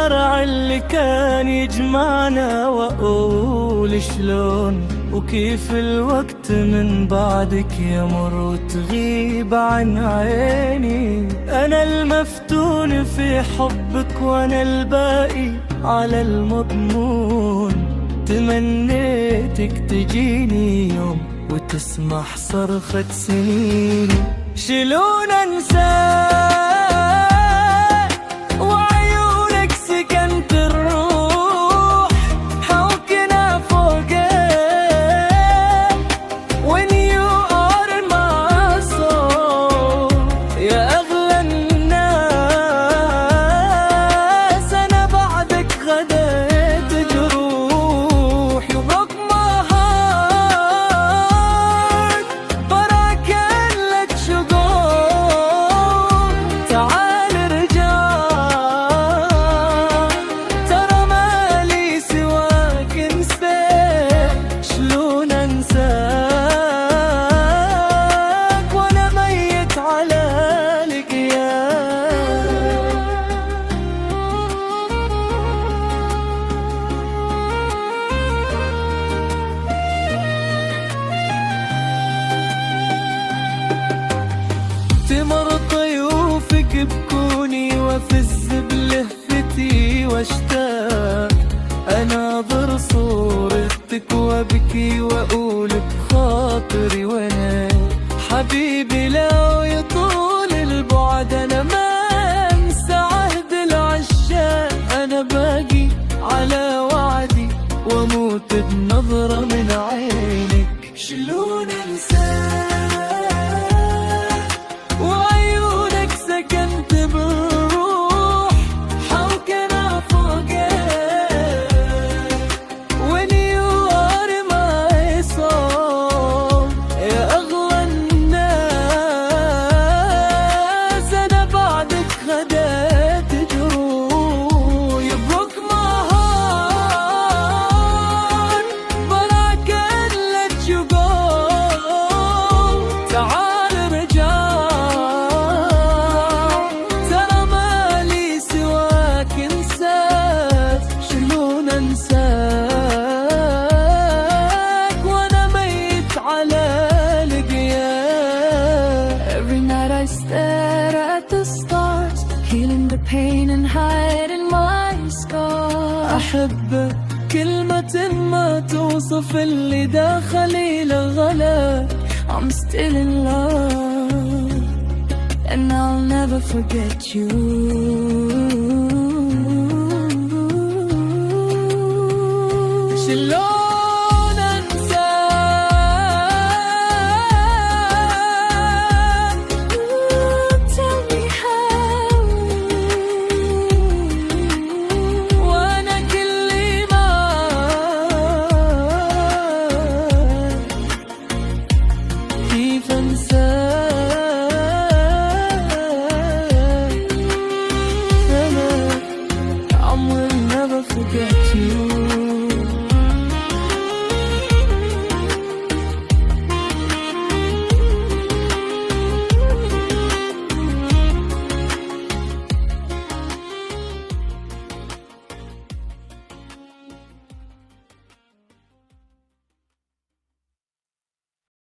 الشارع اللي كان يجمعنا، وأقول شلون وكيف الوقت من بعدك يمر وتغيب عن عيني. أنا المفتون في حبك وأنا الباقي على المضمون. تمنيتك تجيني يوم وتسمح صرخة سنيني. شلون أنساك وعيونك سكنت الروح، حوكنا فوقك when you are my soul. يا أغلى الناس أنا بعدك غديت جروح. You broke my heart but I can't let you go. تعال ارجع، ترى مالي سواك انساك. شلون انساك وانا ميت على تمر طيوفك بكوني وافز بلهفتي واشتاق. اناظر صورتك وابكي واقول بخاطري وانا حبيبي لو يطول البعد انا ما انسى عهد العشاق. انا باقي على وعدي واموت بنظرة من عينك. شلون انساك وعيونك سكنت بالروح، حوكنا فوقك when you are my soul. يا أغلى الناس أنا بعدك غديت جروح. You broke my heart but I can't let you go. تعال ارجع، ترى مالي سواك انساك. شلون انساك وانا ميت على لقياك. Every night I stare at the stars, healing the pain and hiding my scars. أحبك كلمة ما توصف اللي داخلي لغلاك. I'm still in love and I'll never forget you. شلون أنساك Tell me how. وأنا كلي معاك. كيف أنساك أنا I will never forget you.